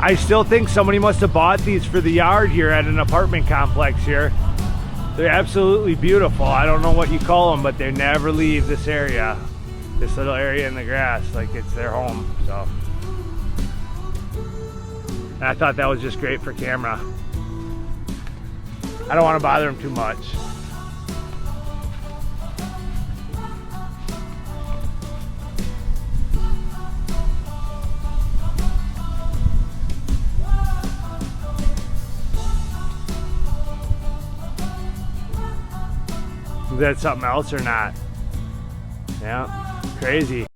I still think somebody must have bought these for the yard here at an apartment complex here. They're absolutely beautiful. I don't know what you call them, but they never leave this area. This little area in the grass, like it's their home, so. And I thought that was just great for camera. I don't want to bother them too much. Is that something else or not? Yeah, crazy.